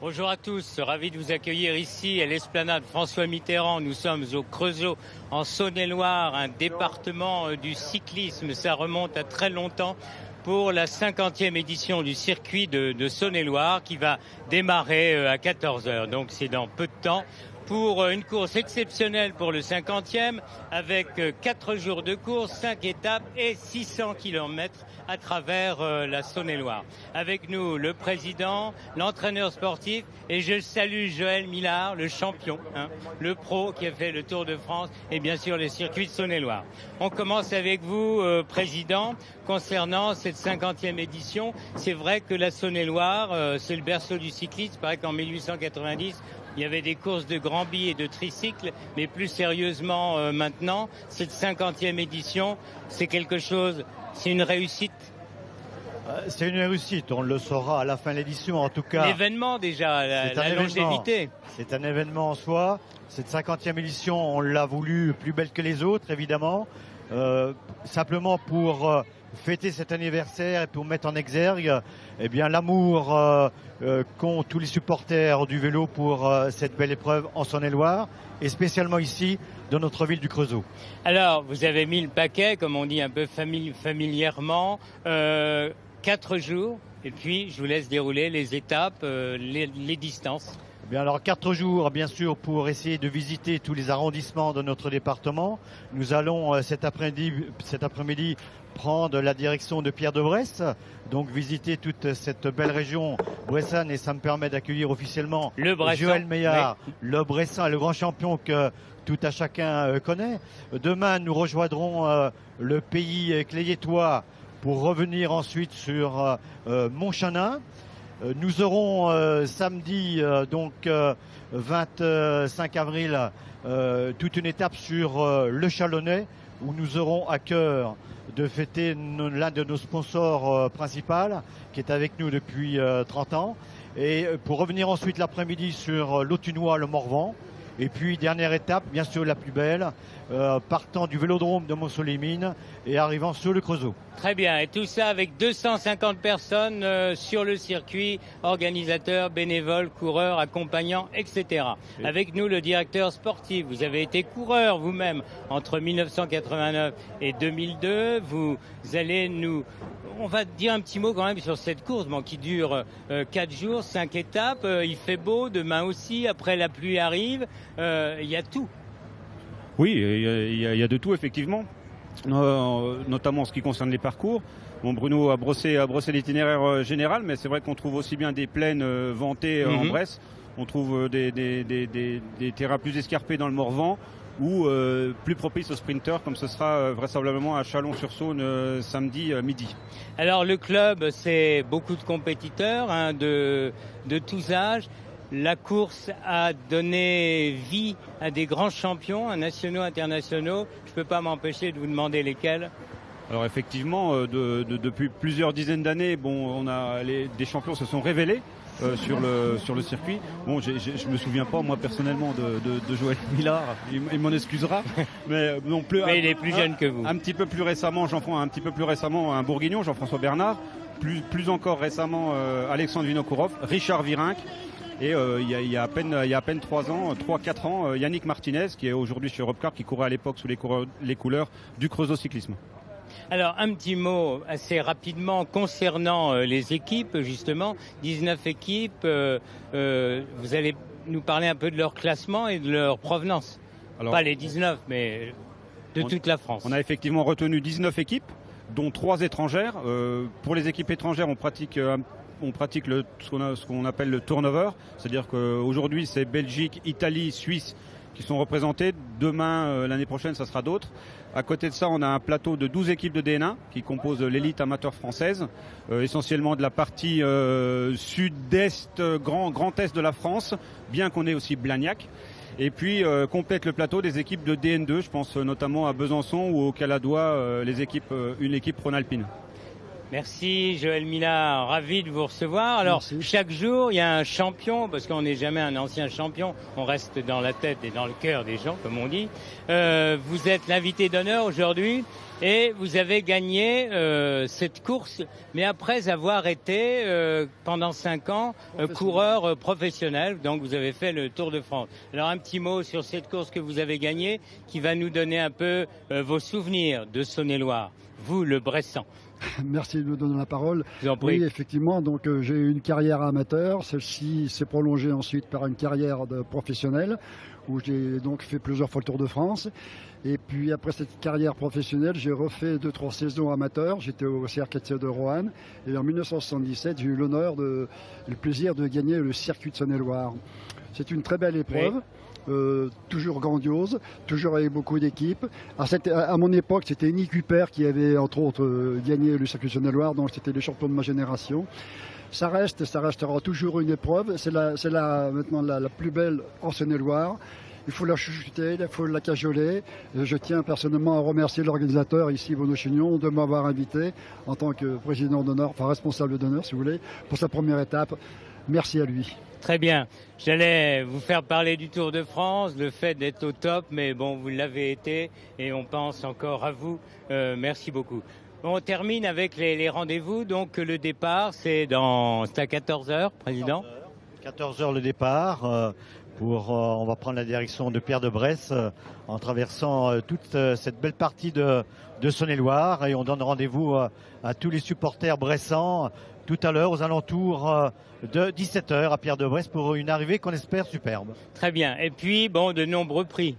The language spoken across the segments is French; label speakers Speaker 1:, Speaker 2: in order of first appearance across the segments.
Speaker 1: Bonjour à tous, ravi de vous accueillir ici à l'esplanade François Mitterrand. Nous sommes au Creusot, en Saône-et-Loire, un département du cyclisme. Ça remonte à très longtemps pour la 50e édition du circuit de Saône-et-Loire qui va démarrer à 14 h. Donc c'est dans peu de temps. Pour une course exceptionnelle pour le 50e, avec 4 jours de course, 5 étapes et 600 km à travers la Saône-et-Loire. Avec nous, le président, l'entraîneur sportif, et je salue Joël Millard, le champion, le pro qui a fait le Tour de France et bien sûr les circuits de Saône-et-Loire. On commence avec vous, président, concernant cette 50e édition. C'est vrai que la Saône-et-Loire, c'est le berceau du cyclisme. Il paraît qu'en 1890, il y avait des courses de grand billes et de tricycles, mais plus sérieusement maintenant, cette 50e édition, c'est quelque chose, c'est une réussite.
Speaker 2: C'est une réussite, on le saura à la fin de l'édition en tout cas.
Speaker 1: L'événement déjà, la longévité.
Speaker 2: C'est un événement en soi. Cette 50e édition, on l'a voulu plus belle que les autres évidemment, simplement pour fêter cet anniversaire et pour mettre en exergue l'amour qu'ont tous les supporters du vélo pour cette belle épreuve en Saône-et-Loire et spécialement ici dans notre ville du Creusot.
Speaker 1: Alors vous avez mis le paquet, comme on dit un peu familièrement, 4 jours et puis je vous laisse dérouler les étapes, les distances.
Speaker 2: Alors 4 jours bien sûr pour essayer de visiter tous les arrondissements de notre département. Nous allons cet après-midi prendre la direction de Pierre-de-Bresse, donc visiter toute cette belle région bressane et ça me permet d'accueillir officiellement Joël Millard, oui. Le Bressan, le grand champion que tout à chacun connaît. Demain nous rejoindrons le pays clayétois pour revenir ensuite sur Montchanin. Nous aurons samedi, 25 avril, toute une étape sur le Chalonnais où nous aurons à cœur de fêter l'un de nos sponsors principaux qui est avec nous depuis 30 ans. Et pour revenir ensuite l'après-midi sur l'Autunois, le Morvan. Et puis dernière étape, bien sûr la plus belle, partant du vélodrome de Montsolimine et arrivant sur le Creusot.
Speaker 1: Très bien, et tout ça avec 250 personnes sur le circuit, organisateurs, bénévoles, coureurs, accompagnants, etc. Oui. Avec nous le directeur sportif, vous avez été coureur vous-même entre 1989 et 2002, vous allez nous... On va dire un petit mot quand même sur cette course qui dure 4 jours, 5 étapes. Il fait beau, demain aussi, après la pluie arrive. Il y a tout.
Speaker 3: Oui, il y a de tout effectivement, notamment en ce qui concerne les parcours. Bon, Bruno a brossé l'itinéraire général, mais c'est vrai qu'on trouve aussi bien des plaines ventées en Bresse. On trouve des terrains plus escarpés dans le Morvan ou plus propice aux sprinteurs comme ce sera vraisemblablement à Chalon-sur-Saône samedi midi.
Speaker 1: Alors le club, c'est beaucoup de compétiteurs de tous âges. La course a donné vie à des grands champions, nationaux, internationaux. Je ne peux pas m'empêcher de vous demander lesquels.
Speaker 3: Alors effectivement, depuis plusieurs dizaines d'années, des champions se sont révélés. Sur le circuit. Bon, je me souviens pas moi personnellement de Joël Millard, il m'en excusera, mais non plus.
Speaker 1: Mais il est plus jeune que vous.
Speaker 3: Un petit peu plus récemment, un Bourguignon, Jean-François Bernard, plus encore récemment Alexandre Vinokourov, Richard Virenque. Et il y a à peine 3-4 ans, Yannick Martinez, qui est aujourd'hui chez Europcar, qui courait à l'époque sous les couleurs du Creusot Cyclisme.
Speaker 1: Alors un petit mot assez rapidement concernant les équipes justement, 19 équipes, vous allez nous parler un peu de leur classement et de leur provenance. Alors, pas les 19 mais de toute la France.
Speaker 3: On a effectivement retenu 19 équipes dont 3 étrangères. Pour les équipes étrangères on pratique ce qu'on appelle le turnover, c'est-à-dire qu'aujourd'hui c'est Belgique, Italie, Suisse qui sont représentés. Demain, l'année prochaine, ça sera d'autres. À côté de ça, on a un plateau de 12 équipes de DN1 qui composent l'élite amateur française, essentiellement de la partie sud-est, grand est de la France, bien qu'on ait aussi Blagnac. Et puis complète le plateau des équipes de DN2, je pense notamment à Besançon ou au Caladois, une équipe Rhône-Alpine.
Speaker 1: Merci Joël Millar, ravi de vous recevoir. Alors
Speaker 4: Merci.
Speaker 1: chaque jour il y a un champion, parce qu'on n'est jamais un ancien champion, on reste dans la tête et dans le cœur des gens comme on dit. Vous êtes l'invité d'honneur aujourd'hui et vous avez gagné cette course, mais après avoir été pendant 5 ans coureur professionnel, donc vous avez fait le Tour de France. Alors un petit mot sur cette course que vous avez gagnée qui va nous donner un peu vos souvenirs de Saône-et-Loire, vous le Bressan.
Speaker 4: Merci de me donner la parole.
Speaker 1: Je vous en prie.
Speaker 4: Oui, effectivement, donc j'ai eu une carrière amateur. Celle-ci s'est prolongée ensuite par une carrière de professionnel où j'ai donc fait plusieurs fois le Tour de France. Et puis après cette carrière professionnelle, j'ai refait 2-3 saisons amateurs. J'étais au CRKC de Roanne et en 1977, j'ai eu l'honneur le plaisir de gagner le circuit de Saône-et-Loire. C'est une très belle épreuve.
Speaker 1: Oui.
Speaker 4: Toujours grandiose, toujours avec beaucoup d'équipes. À mon époque, c'était Nick Huppert qui avait entre autres gagné le circuit de Saône-et-Loire, donc c'était les champions de ma génération. Ça restera toujours une épreuve. C'est maintenant la plus belle en Saône-et-Loire. Il faut la chuchoter, il faut la cajoler. Je tiens personnellement à remercier l'organisateur ici, Bruno Chignon, de m'avoir invité en tant que président d'honneur, enfin responsable d'honneur si vous voulez, pour sa première étape. Merci à lui.
Speaker 1: Très bien. J'allais vous faire parler du Tour de France, le fait d'être au top, mais bon, vous l'avez été et on pense encore à vous. Merci beaucoup. On termine avec les rendez-vous. Donc le départ, c'est à 14h, Président.
Speaker 2: 14h le départ. On va prendre la direction de Pierre de Bresse en traversant toute cette belle partie de Saône-et-Loire et on donne rendez-vous à tous les supporters bressans tout à l'heure aux alentours de 17h à Pierre de Bresse pour une arrivée qu'on espère superbe.
Speaker 1: Très bien. Et puis, bon, de nombreux prix.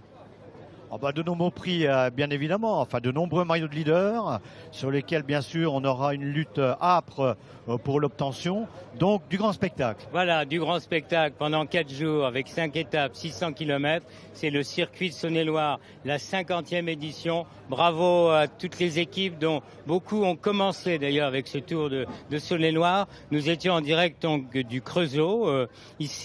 Speaker 2: De nombreux prix, bien évidemment, enfin de nombreux maillots de leader sur lesquels, bien sûr, on aura une lutte âpre pour l'obtention. Donc, du grand spectacle.
Speaker 1: Voilà, du grand spectacle pendant 4 jours avec 5 étapes, 600 km. C'est le circuit de Saône-et-Loire, la 50e édition. Bravo à toutes les équipes dont beaucoup ont commencé d'ailleurs avec ce tour de Saône-et-Loire. Nous étions en direct donc, du Creusot, ici.